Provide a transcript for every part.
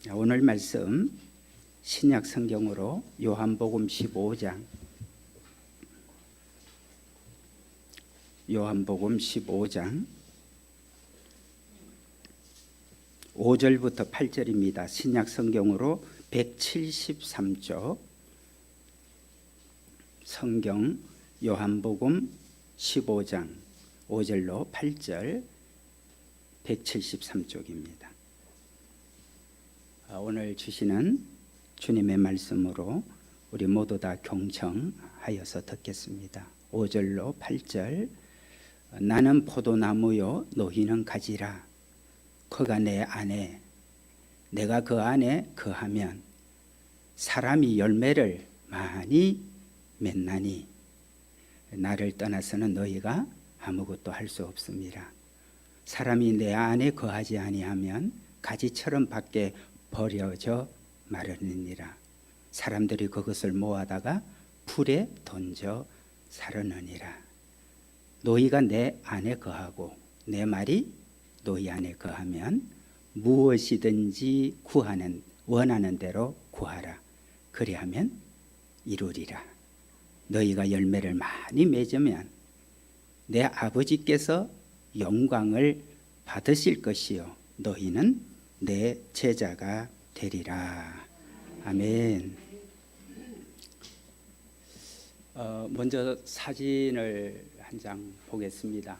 오늘 말씀 신약 성경으로 요한복음 15장 5절부터 8절입니다. 신약 성경으로 173쪽 성경 요한복음 15장 5절로 8절 173쪽입니다. 오늘 주시는 주님의 말씀으로 우리 모두 다 경청하여서 듣겠습니다. 5절로 8절. 나는 포도나무요 너희는 가지라. 그가 내 안에 내가 그 안에 거하면 사람이 열매를 많이 맺나니 나를 떠나서는 너희가 아무것도 할 수 없습니다. 사람이 내 안에 거하지 아니하면 가지처럼 밖에 버려져 마르느니라. 사람들이 그것을 모아다가 풀에 던져 사르느니라. 너희가 내 안에 거하고 내 말이 너희 안에 거하면 무엇이든지 원하는 대로 구하라. 그리하면 이루리라. 너희가 열매를 많이 맺으면 내 아버지께서 영광을 받으실 것이요 너희는 내 제자가 되리라. 아멘. 먼저 사진을 한 장 보겠습니다.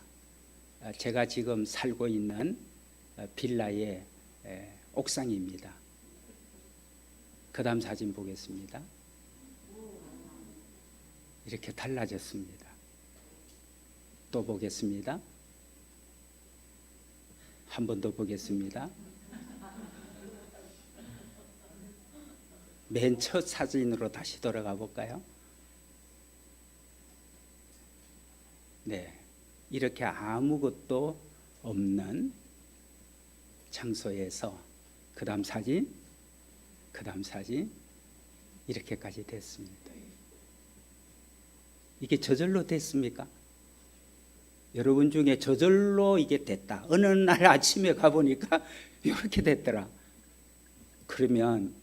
제가 지금 살고 있는 빌라의 옥상입니다. 그 다음 사진 보겠습니다. 이렇게 달라졌습니다. 또 보겠습니다. 한 번 더 보겠습니다. 맨 첫 사진으로 다시 돌아가 볼까요? 네, 이렇게 아무것도 없는 장소에서 그 다음 사진 이렇게까지 됐습니다. 이게 저절로 됐습니까? 여러분 중에 저절로 이게 됐다. 어느 날 아침에 가보니까 이렇게 됐더라. 그러면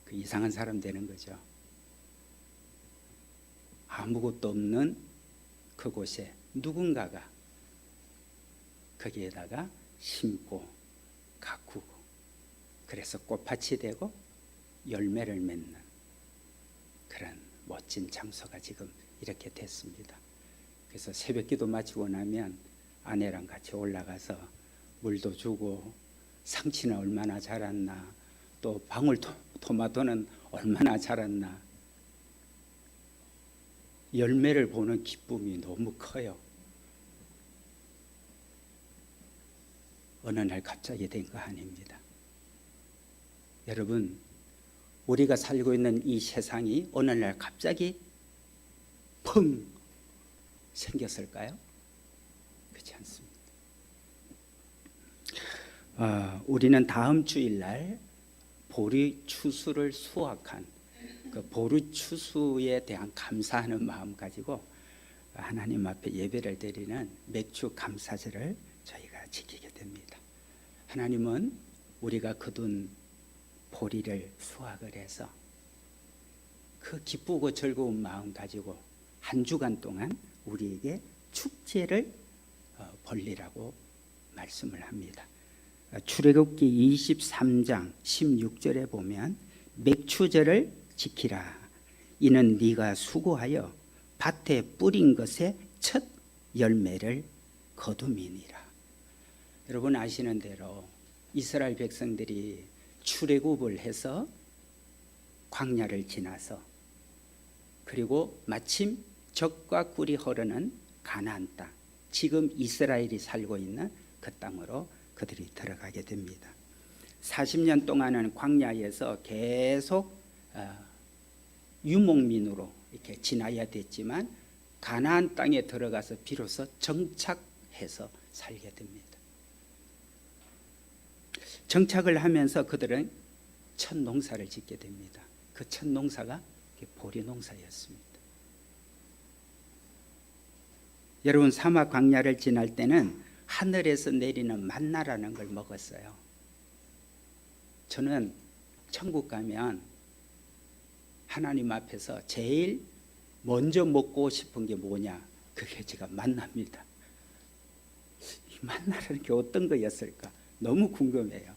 그 이상한 사람 되는 거죠. 아무것도 없는 그곳에 누군가가 거기에다가 심고 가꾸고 그래서 꽃밭이 되고 열매를 맺는 그런 멋진 장소가 지금 이렇게 됐습니다. 그래서 새벽기도 마치고 나면 아내랑 같이 올라가서 물도 주고 상치는 얼마나 자랐나, 또 방울토마토는 얼마나 자랐나, 열매를 보는 기쁨이 너무 커요. 어느 날 갑자기 된 거 아닙니다. 여러분, 우리가 살고 있는 이 세상이 어느 날 갑자기 펑 생겼을까요? 그렇지 않습니다. 우리는 다음 주일날 보리추수를 수확한 그 보리추수에 대한 감사하는 마음 가지고 하나님 앞에 예배를 드리는 맥주 감사절을 저희가 지키게 됩니다. 하나님은 우리가 거둔 보리를 수확을 해서 그 기쁘고 즐거운 마음 가지고 한 주간 동안 우리에게 축제를 벌리라고 말씀을 합니다. 출애굽기 23장 16절에 보면 맥추절을 지키라. 이는 네가 수고하여 밭에 뿌린 것의 첫 열매를 거둠이니라. 여러분 아시는 대로 이스라엘 백성들이 출애굽을 해서 광야를 지나서 그리고 마침 젖과 꿀이 흐르는 가나안 땅, 지금 이스라엘이 살고 있는 그 땅으로 그들이 들어가게 됩니다. 40년 동안은 광야에서 계속 유목민으로 이렇게 지나야 됐지만 가나안 땅에 들어가서 비로소 정착해서 살게 됩니다. 정착을 하면서 그들은 첫 농사를 짓게 됩니다. 그 첫 농사가 보리 농사였습니다. 여러분, 사막 광야를 지날 때는 하늘에서 내리는 만나라는 걸 먹었어요. 저는 천국 가면 하나님 앞에서 제일 먼저 먹고 싶은 게 뭐냐? 그게 제가 만납니다. 이 만나라는 게 어떤 거였을까? 너무 궁금해요.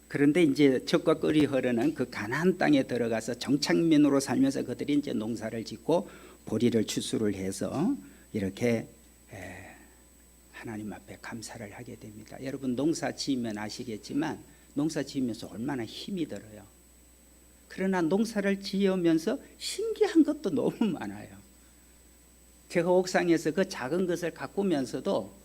그런데 이제 젖과 꿀이 흐르는 그 가나안 땅에 들어가서 정착민으로 살면서 그들이 이제 농사를 짓고 보리를 추수를 해서 이렇게 하나님 앞에 감사를 하게 됩니다. 여러분 농사 지으면 아시겠지만 농사 지으면서 얼마나 힘이 들어요. 그러나 농사를 지으면서 신기한 것도 너무 많아요. 제가 옥상에서 그 작은 것을 가꾸면서도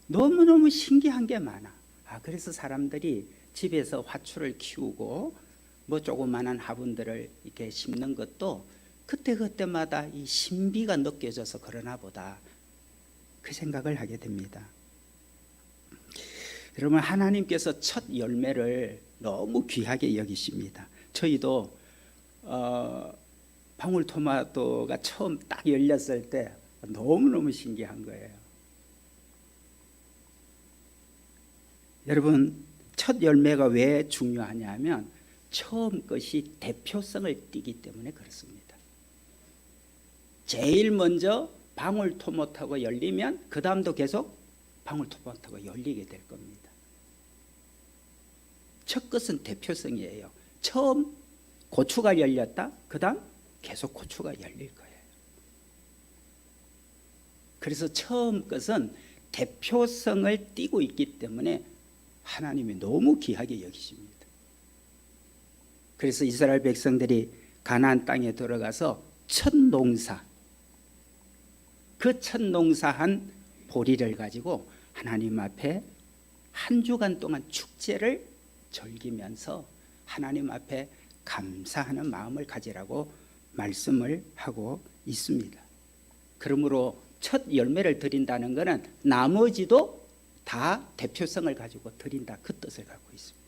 너무너무 신기한 게 많아. 그래서 사람들이 집에서 화초를 키우고 뭐 조그마한 화분들을 이렇게 심는 것도 그때그때마다 이 신비가 느껴져서 그러나 보다, 그 생각을 하게 됩니다. 여러분, 하나님께서 첫 열매를 너무 귀하게 여기십니다. 저희도 방울토마토가 처음 딱 열렸을 때 너무너무 신기한 거예요. 여러분, 첫 열매가 왜 중요하냐면 처음 것이 대표성을 띠기 때문에 그렇습니다. 제일 먼저 방울토마토가 열리면 그 다음도 계속 방울토마토가 열리게 될 겁니다. 첫 것은 대표성이에요. 처음 고추가 열렸다, 그 다음 계속 고추가 열릴 거예요. 그래서 처음 것은 대표성을 띠고 있기 때문에 하나님이 너무 귀하게 여기십니다. 그래서 이스라엘 백성들이 가나안 땅에 들어가서 첫 농사, 그 첫 농사한 보리를 가지고 하나님 앞에 한 주간 동안 축제를 즐기면서 하나님 앞에 감사하는 마음을 가지라고 말씀을 하고 있습니다. 그러므로 첫 열매를 드린다는 것은 나머지도 다 대표성을 가지고 드린다, 그 뜻을 갖고 있습니다.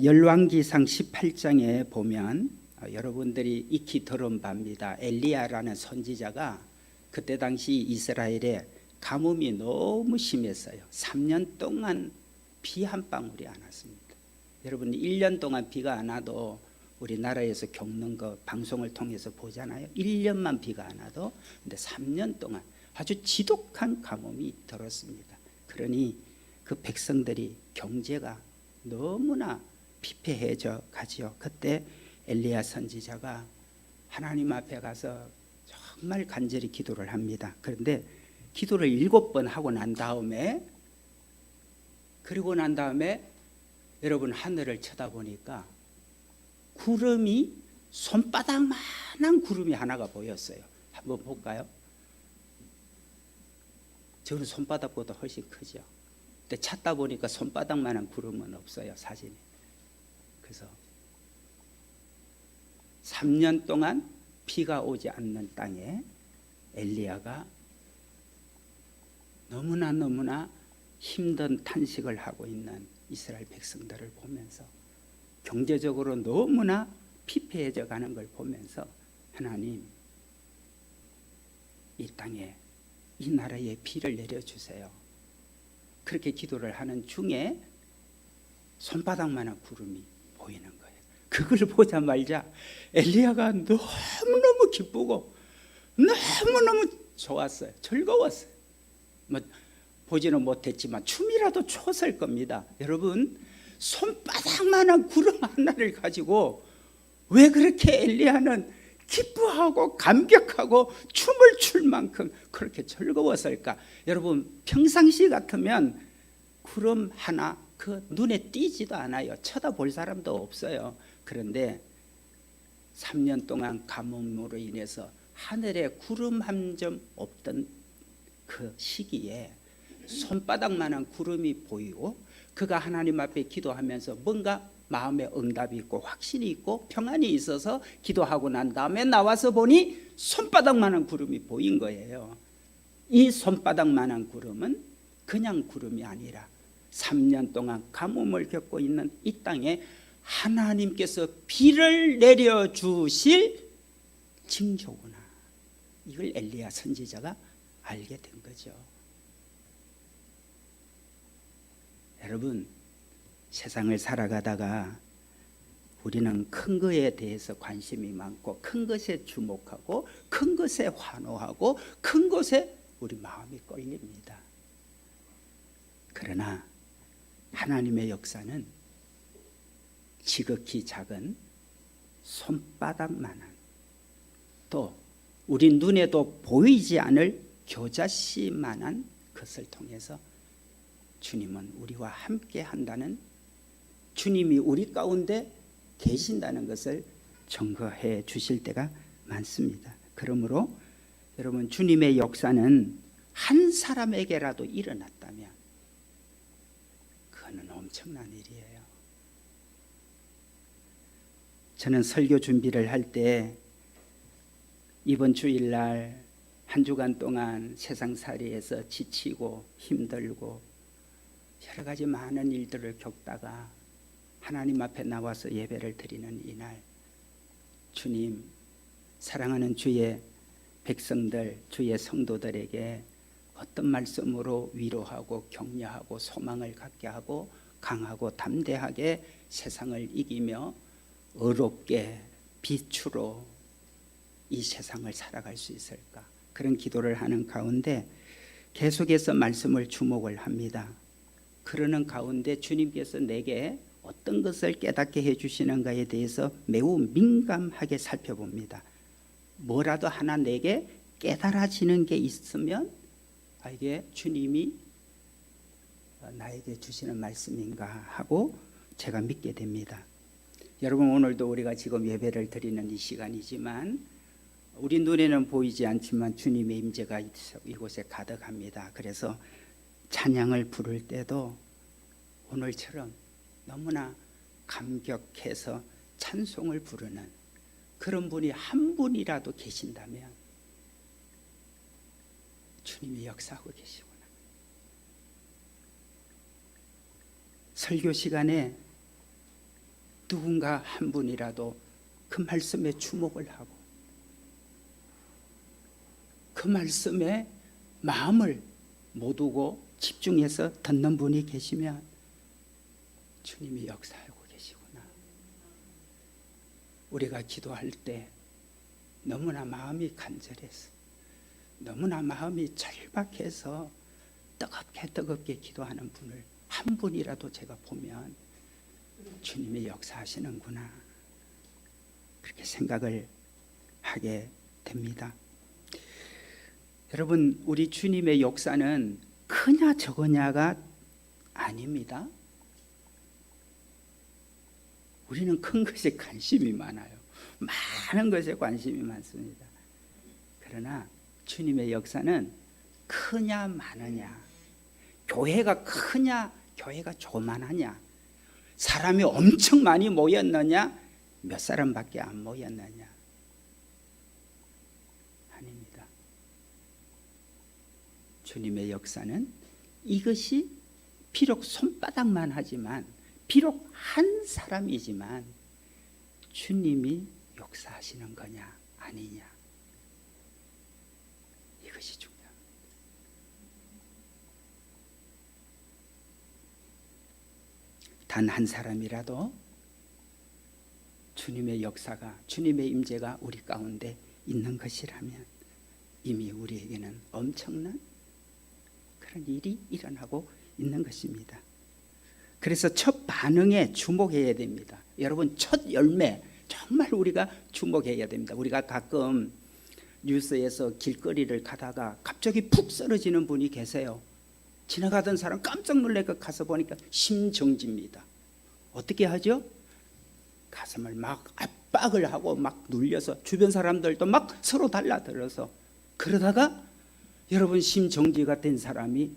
열왕기상 18장에 보면 여러분들이 익히 들은 바입니다. 엘리야라는 선지자가 그때 당시 이스라엘에 가뭄이 너무 심했어요. 3년 동안 비 한 방울이 안 왔습니다. 여러분, 1년 동안 비가 안 와도 우리나라에서 겪는 거 방송을 통해서 보잖아요. 1년만 비가 안 와도. 근데 3년 동안 아주 지독한 가뭄이 들었습니다. 그러니 그 백성들이 경제가 너무나 피폐해져 가지요. 그때 엘리야 선지자가 하나님 앞에 가서 정말 간절히 기도를 합니다. 그런데 기도를 7번 하고 난 다음에, 그리고 난 다음에 여러분 하늘을 쳐다보니까 구름이 손바닥만한 구름이 하나가 보였어요. 한번 볼까요? 저는 손바닥보다 훨씬 크죠. 근데 찾다 보니까 손바닥만한 구름은 없어요, 사진이. 그래서 3년 동안 비가 오지 않는 땅에 엘리야가 너무나 힘든 탄식을 하고 있는 이스라엘 백성들을 보면서, 경제적으로 너무나 피폐해져 가는 걸 보면서, 하나님, 이 땅에, 이 나라에 비를 내려주세요. 그렇게 기도를 하는 중에 손바닥만한 구름이 보이는 거예요. 그걸 보자마자 엘리야가 너무너무 기쁘고 너무너무 좋았어요. 즐거웠어요. 뭐 보지는 못했지만 춤이라도 췄을 겁니다. 여러분, 손바닥만한 구름 하나를 가지고 왜 그렇게 엘리야는 기뻐하고 감격하고 춤을 출 만큼 그렇게 즐거웠을까? 여러분, 평상시 같으면 구름 하나 그 눈에 띄지도 않아요. 쳐다볼 사람도 없어요. 그런데 3년 동안 가뭄으로 인해서 하늘에 구름 한 점 없던 그 시기에 손바닥만한 구름이 보이고, 그가 하나님 앞에 기도하면서 뭔가 마음에 응답이 있고 확신이 있고 평안이 있어서 기도하고 난 다음에 나와서 보니 손바닥만한 구름이 보인 거예요. 이 손바닥만한 구름은 그냥 구름이 아니라 3년 동안 가뭄을 겪고 있는 이 땅에 하나님께서 비를 내려주실 징조구나. 이걸 엘리야 선지자가 알게 된 거죠. 여러분, 세상을 살아가다가 우리는 큰 거에 대해서 관심이 많고 큰 것에 주목하고 큰 것에 환호하고 큰 것에 우리 마음이 끌립니다. 그러나 하나님의 역사는 지극히 작은 손바닥만한, 또 우리 눈에도 보이지 않을 겨자씨만한 것을 통해서 주님은 우리와 함께 한다는, 주님이 우리 가운데 계신다는 것을 증거해 주실 때가 많습니다. 그러므로 여러분, 주님의 역사는 한 사람에게라도 일어났다면 그거는 엄청난 일이에요. 저는 설교 준비를 할 때 이번 주일날 한 주간 동안 세상살이에서 지치고 힘들고 여러 가지 많은 일들을 겪다가 하나님 앞에 나와서 예배를 드리는 이날, 주님, 사랑하는 주의 백성들, 주의 성도들에게 어떤 말씀으로 위로하고 격려하고 소망을 갖게 하고 강하고 담대하게 세상을 이기며 의롭게 빛으로 이 세상을 살아갈 수 있을까? 그런 기도를 하는 가운데 계속해서 말씀을 주목을 합니다. 그러는 가운데 주님께서 내게 어떤 것을 깨닫게 해주시는가에 대해서 매우 민감하게 살펴봅니다. 뭐라도 하나 내게 깨달아지는 게 있으면 이게 주님이 나에게 주시는 말씀인가 하고 제가 믿게 됩니다. 여러분, 오늘도 우리가 지금 예배를 드리는 이 시간이지만 우리 눈에는 보이지 않지만 주님의 임재가 이곳에 가득합니다. 그래서 찬양을 부를 때도 오늘처럼 너무나 감격해서 찬송을 부르는 그런 분이 한 분이라도 계신다면 주님이 역사하고 계시구나. 설교 시간에 누군가 한 분이라도 그 말씀에 주목을 하고 그 말씀에 마음을 못 두고 집중해서 듣는 분이 계시면 주님이 역사하고 계시구나. 우리가 기도할 때 너무나 마음이 간절해서, 너무나 마음이 절박해서 뜨겁게 기도하는 분을 한 분이라도 제가 보면 주님이 역사하시는구나, 그렇게 생각을 하게 됩니다. 여러분, 우리 주님의 역사는 크냐 적으냐가 아닙니다. 우리는 큰 것에 관심이 많아요. 많은 것에 관심이 많습니다. 그러나 주님의 역사는 크냐 많으냐, 교회가 크냐 교회가 조만하냐, 사람이 엄청 많이 모였느냐 몇 사람밖에 안 모였느냐, 아닙니다. 주님의 역사는 이것이 비록 손바닥만 하지만, 비록 한 사람이지만 주님이 역사하시는 거냐 아니냐, 이것이 중요합니다. 단 한 사람이라도 주님의 역사가, 주님의 임재가 우리 가운데 있는 것이라면 이미 우리에게는 엄청난 그런 일이 일어나고 있는 것입니다. 그래서 첫 반응에 주목해야 됩니다. 여러분, 첫 열매 정말 우리가 주목해야 됩니다. 우리가 가끔 뉴스에서 길거리를 가다가 갑자기 푹 쓰러지는 분이 계세요. 지나가던 사람 깜짝 놀래서 가서 보니까 심정지입니다. 어떻게 하죠? 가슴을 막 압박을 하고 막 눌려서 주변 사람들도 막 서로 달라들어서, 그러다가 여러분, 심정지가 된 사람이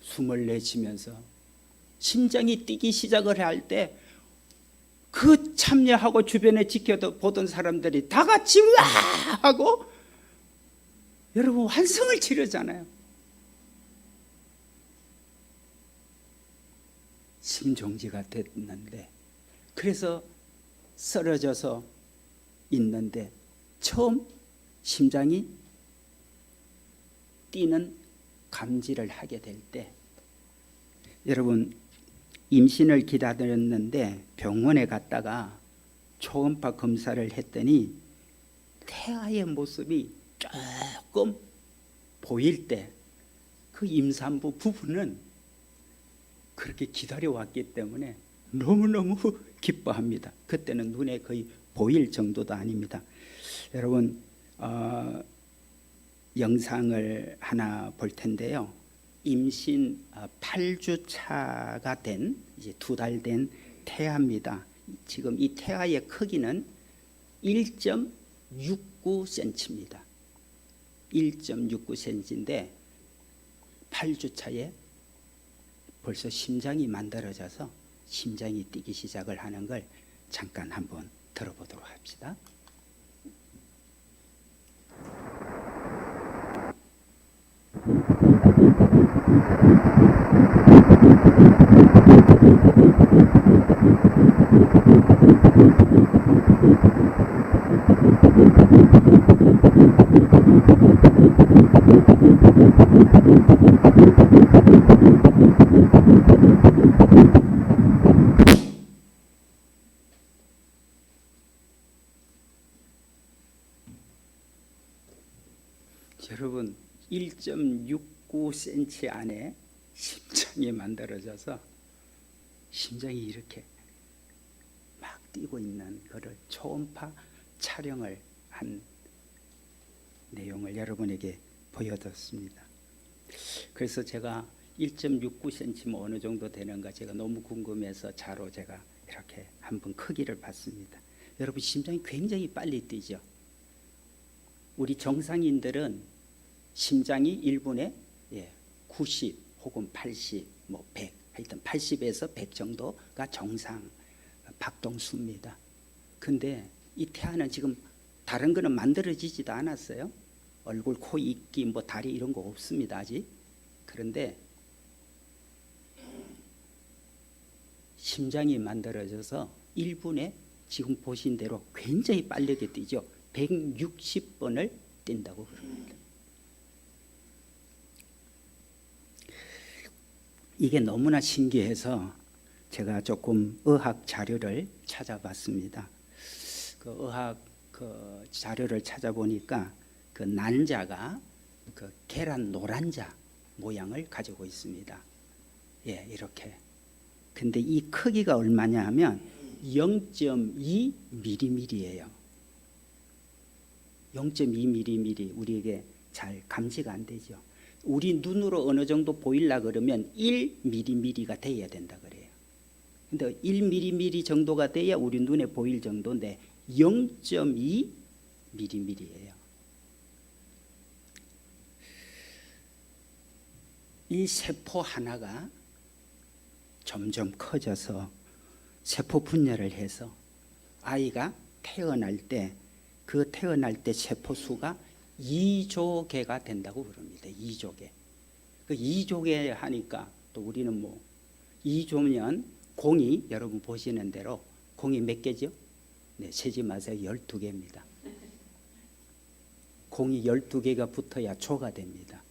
숨을 내쉬면서 심장이 뛰기 시작을 할 때 그 참여하고 주변에 지켜보던 사람들이 다 같이 와 하고 여러분 환성을 치르잖아요. 심정지가 됐는데, 그래서 쓰러져서 있는데 처음 심장이 뛰는 감지를 하게 될 때 여러분, 임신을 기다렸는데 병원에 갔다가 초음파 검사를 했더니 태아의 모습이 조금 보일 때 그 임산부 부부는 그렇게 기다려왔기 때문에 너무너무 기뻐합니다. 그때는 눈에 거의 보일 정도도 아닙니다. 여러분, 영상을 하나 볼 텐데요. 임신 8주차가 된 이제 2달 된 태아입니다. 지금 이 태아의 크기는 1.69cm입니다. 1.69cm인데 8주차에 벌써 심장이 만들어져서 심장이 뛰기 시작을 하는 걸 잠깐 한번 들어보도록 합시다. 여러분, 1.69cm 안에 심장이 만들어져서 심장이 이렇게 막 뛰고 있는 것을 초음파 촬영을 한 내용을 여러분에게 보여줬습니다. 그래서 제가 1.69cm면 어느 정도 되는가 제가 너무 궁금해서 자로 제가 이렇게 한번 크기를 봤습니다. 여러분, 심장이 굉장히 빨리 뛰죠. 우리 정상인들은 심장이 1분에 90 혹은 80, 100, 하여튼 80에서 100 정도가 정상 박동수입니다. 근데 이 태아는 지금 다른 거는 만들어지지도 않았어요. 얼굴, 코, 입기, 다리 이런 거 없습니다, 아직. 그런데 심장이 만들어져서 1분에 지금 보신 대로 굉장히 빠르게 뛰죠. 160번을 뛴다고 그럽니다. 이게 너무나 신기해서 제가 조금 의학 자료를 찾아봤습니다. 그 의학 자료를 찾아보니까 그 난자가 그 계란 노란자 모양을 가지고 있습니다. 이렇게. 근데 이 크기가 얼마냐 하면 0.2mm예요. 0.2mm 우리에게 잘 감지가 안 되죠. 우리 눈으로 어느 정도 보이려 그러면 1mm가 돼야 된다 그래요. 근데 1mm 정도가 돼야 우리 눈에 보일 정도인데 0.2mm예요. 이 세포 하나가 점점 커져서 세포 분열을 해서 아이가 태어날 때 그 태어날 때 세포 수가 2조 개가 된다고 그럽니다. 2조 개. 그 2조 개 하니까 또 우리는 2조면 공이 여러분 보시는 대로 공이 몇 개죠? 네, 세지 마세요. 12개입니다. 공이 12개가 붙어야 조가 됩니다.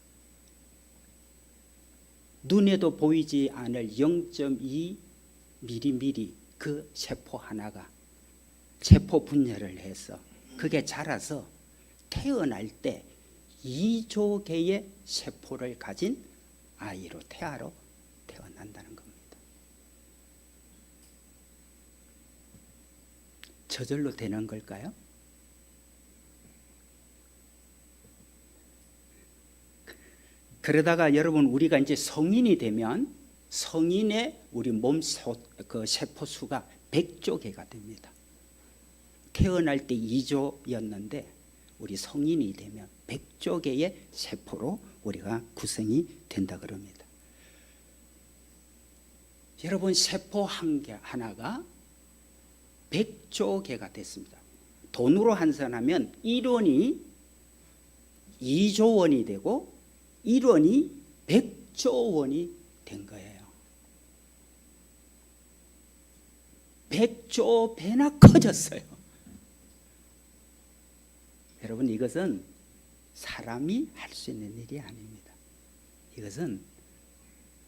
눈에도 보이지 않을 0.2mm 그 세포 하나가 세포 분열을 해서 그게 자라서 태어날 때 2조 개의 세포를 가진 아이로 태아로 태어난다는 겁니다. 저절로 되는 걸까요? 그러다가 여러분 우리가 이제 성인이 되면 성인의 우리 몸 그 세포 수가 100조 개가 됩니다. 태어날 때 2조였는데 우리 성인이 되면 100조 개의 세포로 우리가 구성이 된다 그럽니다. 여러분, 세포 한 개 하나가 100조 개가 됐습니다. 돈으로 환산하면 1원이 2조 원이 되고 1원이 100조 원이 된 거예요. 100조 배나 커졌어요. 여러분, 이것은 사람이 할 수 있는 일이 아닙니다. 이것은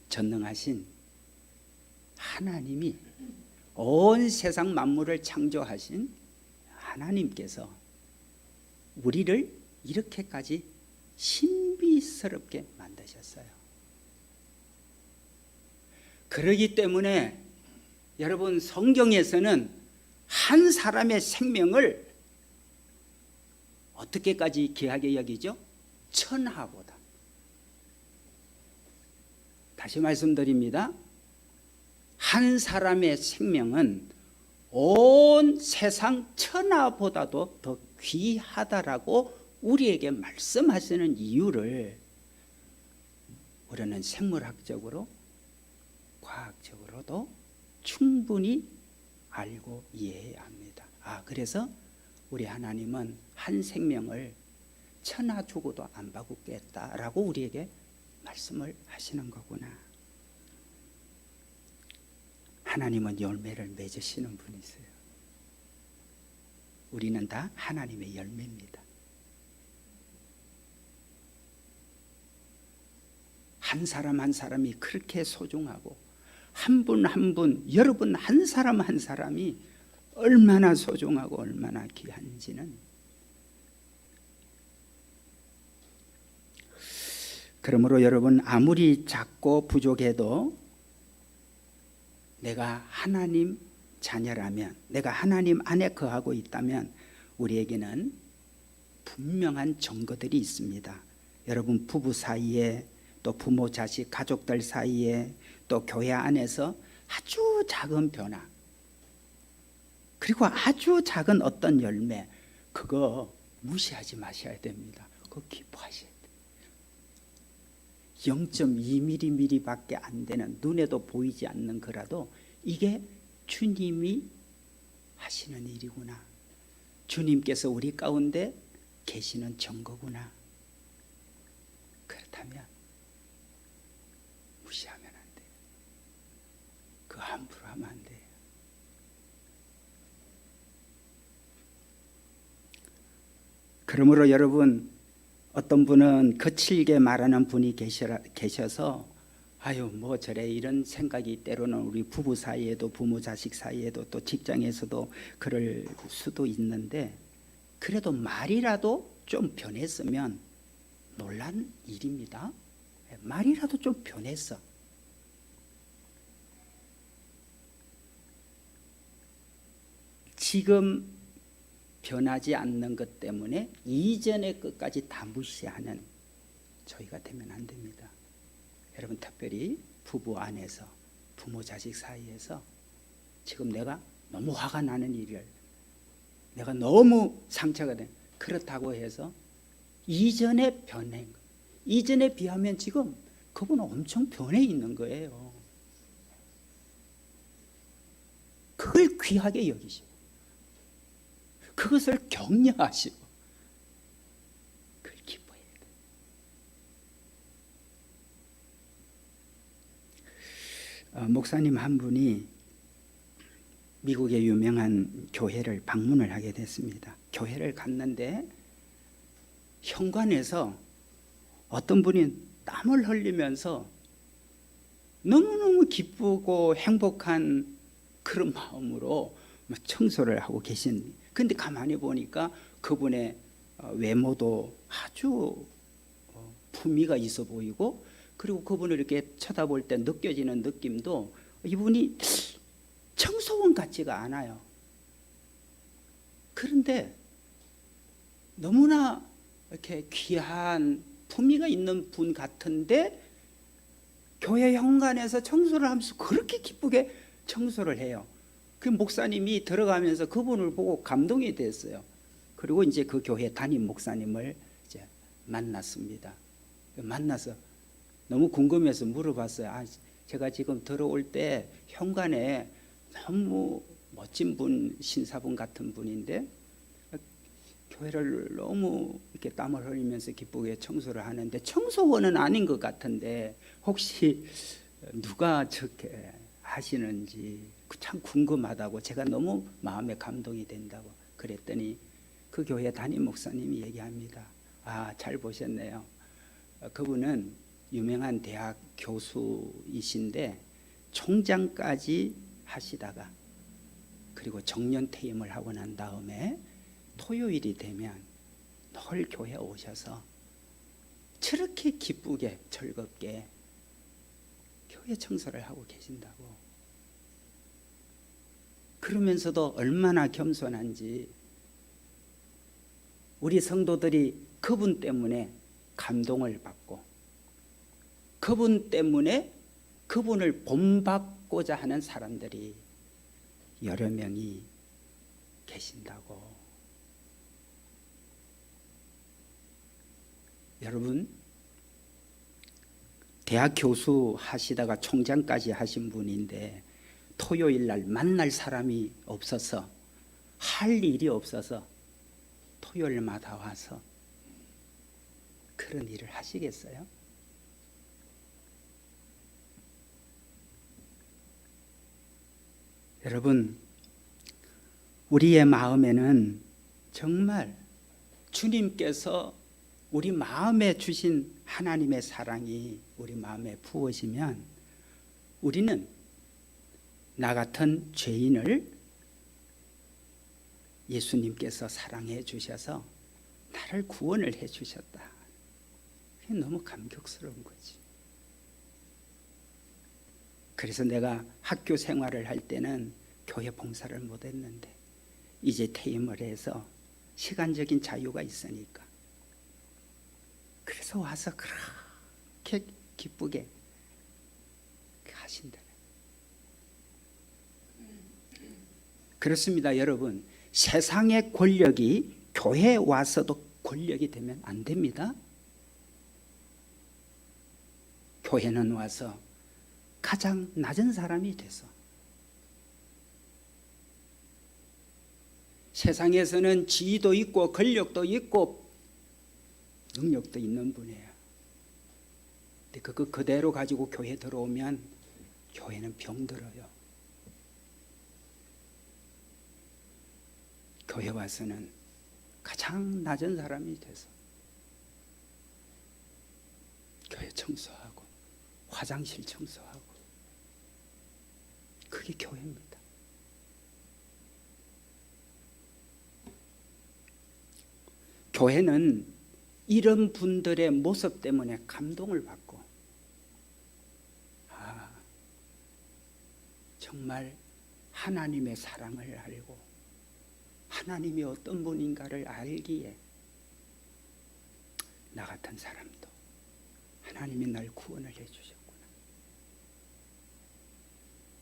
전능하신 하나님이 온 세상 만물을 창조하신 하나님께서 우리를 이렇게까지 신비스럽게 만드셨어요. 그러기 때문에 여러분, 성경에서는 한 사람의 생명을 어떻게까지 귀하게 여기죠? 천하보다. 다시 말씀드립니다. 한 사람의 생명은 온 세상 천하보다도 더 귀하다라고 우리에게 말씀하시는 이유를 우리는 생물학적으로, 과학적으로도 충분히 알고 이해해야 합니다. 그래서 우리 하나님은 한 생명을 천하 주고도 안 바꾸겠다라고 우리에게 말씀을 하시는 거구나. 하나님은 열매를 맺으시는 분이세요. 우리는 다 하나님의 열매입니다. 한 사람 한 사람이 그렇게 소중하고, 한 분 한 분, 여러분 한 사람 한 사람이 얼마나 소중하고 얼마나 귀한지는, 그러므로 여러분, 아무리 작고 부족해도 내가 하나님 자녀라면, 내가 하나님 안에 거하고 있다면 우리에게는 분명한 증거들이 있습니다. 여러분, 부부 사이에, 또 부모 자식 가족들 사이에, 또 교회 안에서 아주 작은 변화, 그리고 아주 작은 어떤 열매, 그거 무시하지 마셔야 됩니다. 그거 기뻐하셔야 돼요. 0.2mm 밖에 안 되는, 눈에도 보이지 않는 거라도 이게 주님이 하시는 일이구나, 주님께서 우리 가운데 계시는 증거구나. 그렇다면 무시하면 안 돼요. 그거 함부로 하면 안 돼요. 그러므로 여러분, 어떤 분은 거칠게 말하는 분이 계셔서 뭐 저래, 이런 생각이 때로는 우리 부부 사이에도, 부모 자식 사이에도, 또 직장에서도 그럴 수도 있는데, 그래도 말이라도 좀 변했으면 놀란 일입니다. 말이라도 좀 변했어. 지금 변하지 않는 것 때문에 이전의 것까지 다 무시하는 저희가 되면 안 됩니다. 여러분, 특별히 부부 안에서, 부모 자식 사이에서 지금 내가 너무 화가 나는 일을, 내가 너무 상처가 된, 그렇다고 해서 이전에 변한 것, 이전에 비하면 지금 그분은 엄청 변해 있는 거예요. 그걸 귀하게 여기시고, 그것을 격려하시고, 그걸 기뻐해야 돼요. 목사님 한 분이 미국의 유명한 교회를 방문을 하게 됐습니다. 교회를 갔는데 현관에서 어떤 분이 땀을 흘리면서 너무너무 기쁘고 행복한 그런 마음으로 청소를 하고 계신, 근데 가만히 보니까 그분의 외모도 아주 품위가 있어 보이고, 그리고 그분을 이렇게 쳐다볼 때 느껴지는 느낌도 이분이 청소원 같지가 않아요. 그런데 너무나 이렇게 귀한 품위가 있는 분 같은데 교회 현관에서 청소를 하면서 그렇게 기쁘게 청소를 해요. 그 목사님이 들어가면서 그분을 보고 감동이 됐어요. 그리고 이제 그 교회 담임 목사님을 이제 만났습니다. 만나서 너무 궁금해서 물어봤어요. 제가 지금 들어올 때 현관에 너무 멋진 분, 신사분 같은 분인데 교회를 너무 이렇게 땀을 흘리면서 기쁘게 청소를 하는데 청소원은 아닌 것 같은데 혹시 누가 저렇게 하시는지 참 궁금하다고, 제가 너무 마음에 감동이 된다고 그랬더니 그 교회 담임 목사님이 얘기합니다. 잘 보셨네요. 그분은 유명한 대학 교수이신데 총장까지 하시다가 그리고 정년 퇴임을 하고 난 다음에 토요일이 되면 늘 교회에 오셔서 저렇게 기쁘게 즐겁게 교회 청소를 하고 계신다고. 그러면서도 얼마나 겸손한지 우리 성도들이 그분 때문에 감동을 받고 그분 때문에 그분을 본받고자 하는 사람들이 여러 명이 계신다고. 여러분, 대학 교수 하시다가 총장까지 하신 분인데 토요일 날 만날 사람이 없어서, 할 일이 없어서 토요일마다 와서 그런 일을 하시겠어요? 여러분, 우리의 마음에는 정말 주님께서 우리 마음에 주신 하나님의 사랑이 우리 마음에 부어지면 우리는 나 같은 죄인을 예수님께서 사랑해 주셔서 나를 구원을 해 주셨다. 그게 너무 감격스러운 거지. 그래서 내가 학교 생활을 할 때는 교회 봉사를 못 했는데 이제 퇴임을 해서 시간적인 자유가 있으니까 그래서 와서 그렇게 기쁘게 하신다. 그렇습니다, 여러분. 세상의 권력이 교회에 와서도 권력이 되면 안 됩니다. 교회는 와서 가장 낮은 사람이 돼서, 세상에서는 지위도 있고 권력도 있고 능력도 있는 분이에요. 근데 그거 그대로 가지고 교회 들어오면 교회는 병들어요. 교회 와서는 가장 낮은 사람이 돼서 교회 청소하고 화장실 청소하고, 그게 교회입니다. 교회는 이런 분들의 모습 때문에 감동을 받고, 정말 하나님의 사랑을 알고 하나님이 어떤 분인가를 알기에 나 같은 사람도 하나님이 날 구원을 해 주셨구나.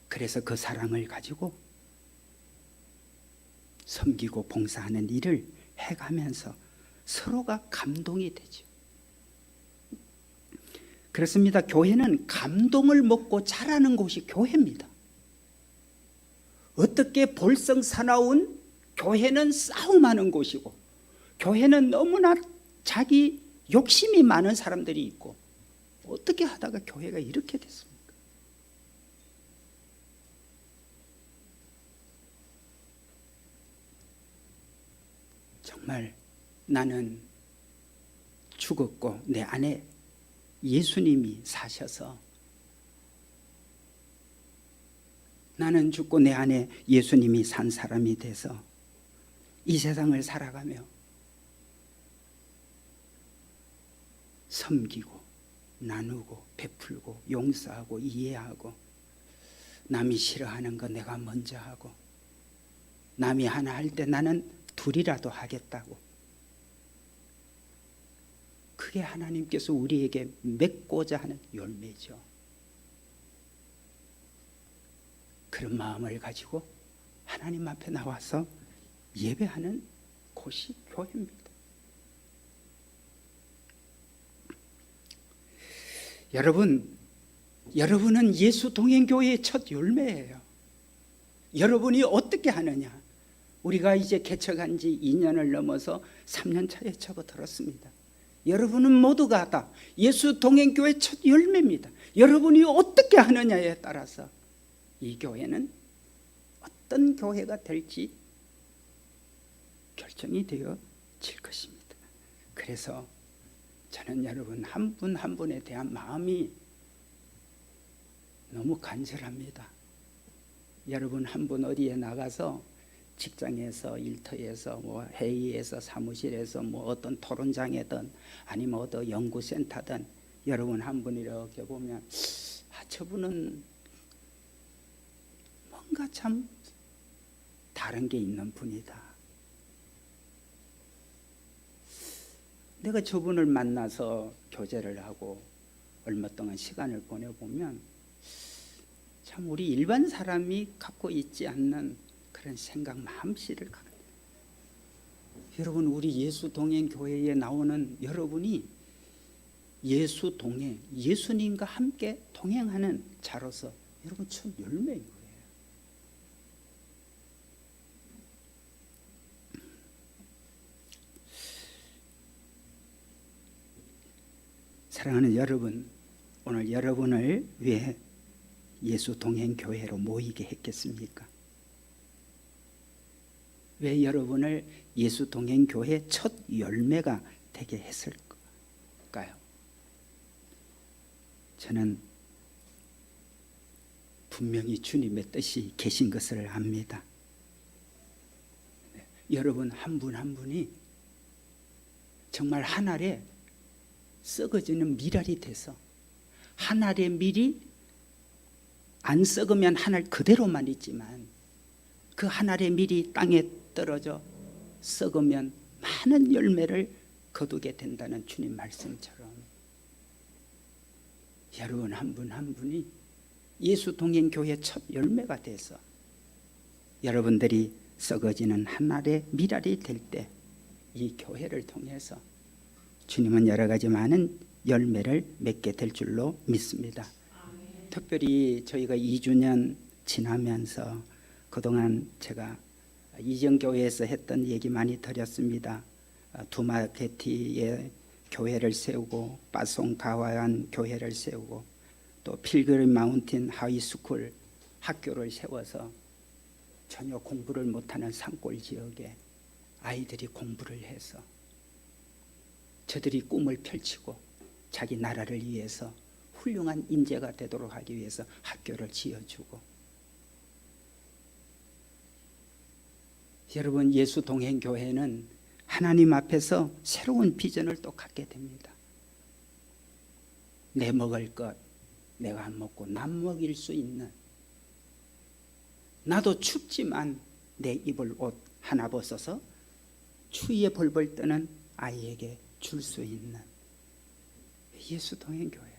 그래서 그 사랑을 가지고 섬기고 봉사하는 일을 해가면서 서로가 감동이 되죠. 그렇습니다. 교회는 감동을 먹고 자라는 곳이 교회입니다. 어떻게 볼성사나운 교회는 싸움하는 곳이고, 교회는 너무나 자기 욕심이 많은 사람들이 있고, 어떻게 하다가 교회가 이렇게 됐습니까? 정말 나는 죽었고 내 안에 예수님이 사셔서, 나는 죽고 내 안에 예수님이 산 사람이 돼서 이 세상을 살아가며 섬기고 나누고 베풀고 용서하고 이해하고, 남이 싫어하는 거 내가 먼저 하고, 남이 하나 할 때 나는 둘이라도 하겠다고. 그게 하나님께서 우리에게 맺고자 하는 열매죠. 그런 마음을 가지고 하나님 앞에 나와서 예배하는 곳이 교회입니다. 여러분은 예수 동행교회의 첫 열매예요. 여러분이 어떻게 하느냐? 우리가 이제 개척한 지 2년을 넘어서 3년 차에 접어들었습니다. 여러분은 모두가 다 예수 동행교회 첫 열매입니다. 여러분이 어떻게 하느냐에 따라서 이 교회는 어떤 교회가 될지 결정이 되어질 것입니다. 그래서 저는 여러분 한 분 한 분에 대한 마음이 너무 간절합니다. 여러분 한 분 어디에 나가서 직장에서 일터에서 뭐 회의에서 사무실에서 뭐 어떤 토론장이든 아니면 어떤 연구센터든 여러분 한 분 이렇게 보면 저분은 뭔가 참 다른 게 있는 분이다. 내가 저분을 만나서 교제를 하고 얼마 동안 시간을 보내보면 참 우리 일반 사람이 갖고 있지 않는 그런 생각, 마음씨를 갖고 있어요. 여러분 우리 예수 동행 교회에 나오는 여러분이 예수 동행, 예수님과 함께 동행하는 자로서 여러분 첫 열매인 거예요. 사랑하는 여러분, 오늘 여러분을 왜 예수 동행 교회로 모이게 했겠습니까? 왜 여러분을 예수 동행 교회 첫 열매가 되게 했을까요? 저는 분명히 주님의 뜻이 계신 것을 압니다. 여러분 한 분 한 분이 정말 한 알에 썩어지는 밀알이 돼서 한 알의 밀이 안 썩으면 한 알 그대로만 있지만 그 한 알의 밀이 땅에 떨어져 썩으면 많은 열매를 거두게 된다는 주님 말씀처럼 여러분 한 분 한 분이 예수 동행 교회 첫 열매가 돼서 여러분들이 썩어지는 한 알의 밀알이 될 때 이 교회를 통해서 주님은 여러 가지 많은 열매를 맺게 될 줄로 믿습니다. 특별히 저희가 2주년 지나면서 그동안 제가 이정교회에서 했던 얘기 많이 드렸습니다. 두마게티에 교회를 세우고 빠송가와안 교회를 세우고 또 필그림 마운틴 하이스쿨 학교를 세워서 전혀 공부를 못하는 산골 지역에 아이들이 공부를 해서 저들이 꿈을 펼치고 자기 나라를 위해서 훌륭한 인재가 되도록 하기 위해서 학교를 지어주고 여러분 예수 동행 교회는 하나님 앞에서 새로운 비전을 또 갖게 됩니다. 내 먹을 것 내가 안 먹고 남 먹일 수 있는 나도 춥지만 내 입을 옷 하나 벗어서 추위에 벌벌 떠는 아이에게 줄 수 있는 예수 동행 교회예요.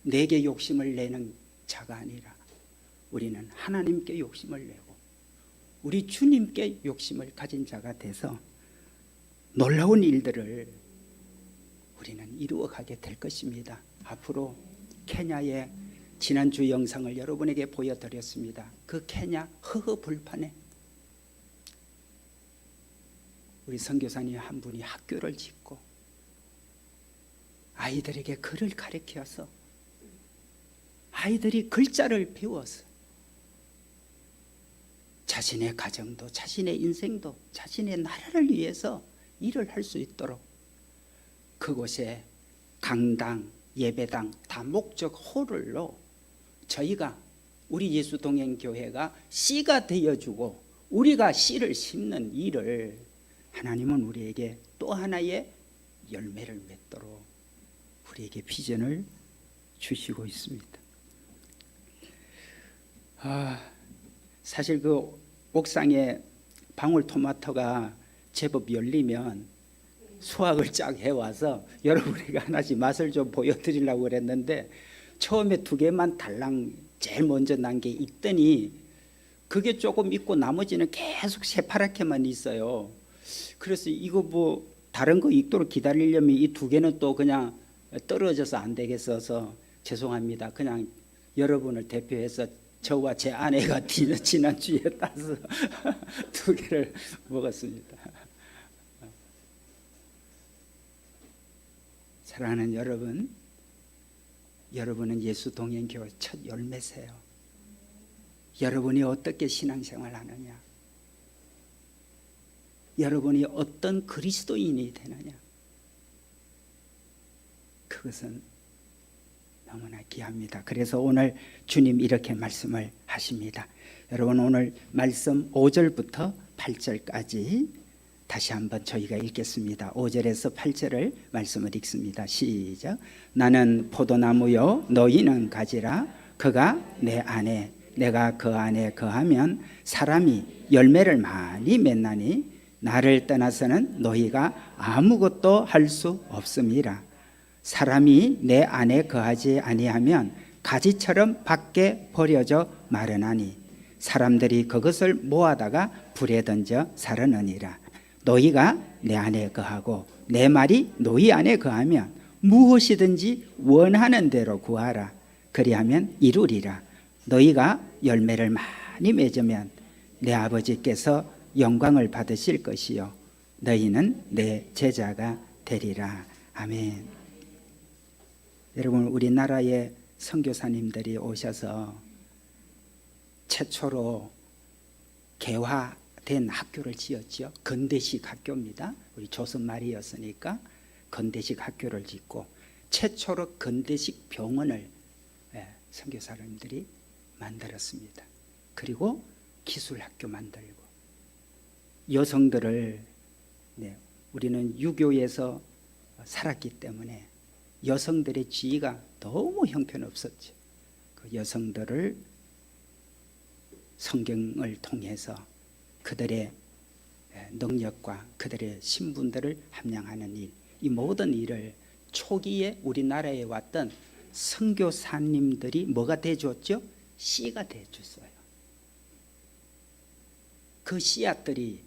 내게 욕심을 내는 자가 아니라 우리는 하나님께 욕심을 내고 우리 주님께 욕심을 가진 자가 돼서 놀라운 일들을 우리는 이루어가게 될 것입니다. 앞으로 케냐의 지난주 영상을 여러분에게 보여드렸습니다. 그 케냐 허허벌판에 우리 선교사님 한 분이 학교를 짓고 아이들에게 글을 가르쳐서 아이들이 글자를 배워서 자신의 가정도 자신의 인생도 자신의 나라를 위해서 일을 할 수 있도록 그곳에 강당, 예배당, 다목적 홀로 저희가 우리 예수동행교회가 씨가 되어주고 우리가 씨를 심는 일을 하나님은 우리에게 또 하나의 열매를 맺도록 우리에게 비전을 주시고 있습니다. 사실 그 옥상에 방울토마토가 제법 열리면 수확을 쫙 해와서 여러분에게 하나씩 맛을 좀 보여드리려고 그랬는데 처음에 2개만 달랑 제일 먼저 난 게 있더니 그게 조금 있고 나머지는 계속 새파랗게만 있어요. 그래서 이거 뭐 다른 거 익도록 기다리려면 이 2개는 또 그냥 떨어져서 안 되겠어서 죄송합니다. 그냥 여러분을 대표해서 저와 제 아내가 지난주에 따서 2개를 먹었습니다. 사랑하는 여러분, 여러분은 예수 동행교회 첫 열매세요. 여러분이 어떻게 신앙생활 하느냐, 여러분이 어떤 그리스도인이 되느냐, 그것은 너무나 귀합니다. 그래서 오늘 주님 이렇게 말씀을 하십니다. 여러분 오늘 말씀 5절부터 8절까지 다시 한번 저희가 읽겠습니다. 5절에서 8절을 말씀을 읽습니다. 시작. 나는 포도나무요 너희는 가지라. 그가 내 안에 내가 그 안에 거하면 사람이 열매를 많이 맺나니 나를 떠나서는 너희가 아무것도 할 수 없음이라. 사람이 내 안에 거하지 아니하면 가지처럼 밖에 버려져 마르나니 사람들이 그것을 모아다가 불에 던져 사르느니라. 너희가 내 안에 거하고 내 말이 너희 안에 거하면 무엇이든지 원하는 대로 구하라. 그리하면 이루리라. 너희가 열매를 많이 맺으면 내 아버지께서 영광을 받으실 것이요 너희는 내 제자가 되리라. 아멘. 여러분 우리나라에 선교사님들이 오셔서 최초로 개화된 학교를 지었죠. 건대식 학교입니다. 우리 조선 말이었으니까 건대식 학교를 짓고 최초로 건대식 병원을 선교사님들이 만들었습니다. 그리고 기술학교 만들고 여성들을 우리는 유교에서 살았기 때문에 여성들의 지위가 너무 형편없었죠. 그 여성들을 성경을 통해서 그들의 능력과 그들의 신분들을 함양하는 일, 이 모든 일을 초기에 우리나라에 왔던 선교사님들이 뭐가 돼줬죠? 씨가 돼줬어요. 그 씨앗들이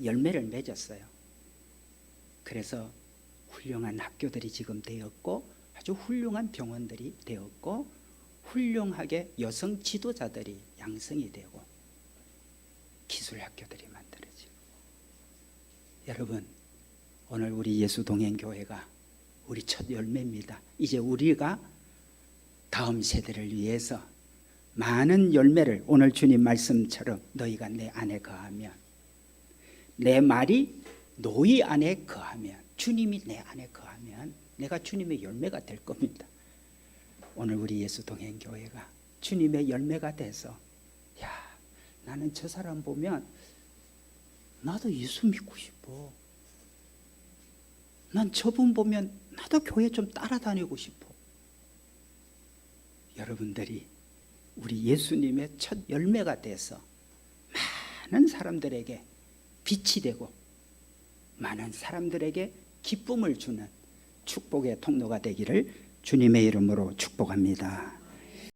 열매를 맺었어요. 그래서 훌륭한 학교들이 지금 되었고 아주 훌륭한 병원들이 되었고 훌륭하게 여성 지도자들이 양성이 되고 기술학교들이 만들어지고 여러분 오늘 우리 예수동행교회가 우리 첫 열매입니다. 이제 우리가 다음 세대를 위해서 많은 열매를 오늘 주님 말씀처럼 너희가 내 안에 거하면 내 말이 너희 안에 거하면 주님이 내 안에 거하면 내가 주님의 열매가 될 겁니다. 오늘 우리 예수동행교회가 주님의 열매가 돼서 야 나는 저 사람 보면 나도 예수 믿고 싶어. 난 저분 보면 나도 교회 좀 따라다니고 싶어. 여러분들이 우리 예수님의 첫 열매가 돼서 많은 사람들에게 빛이 되고 많은 사람들에게 기쁨을 주는 축복의 통로가 되기를 주님의 이름으로 축복합니다.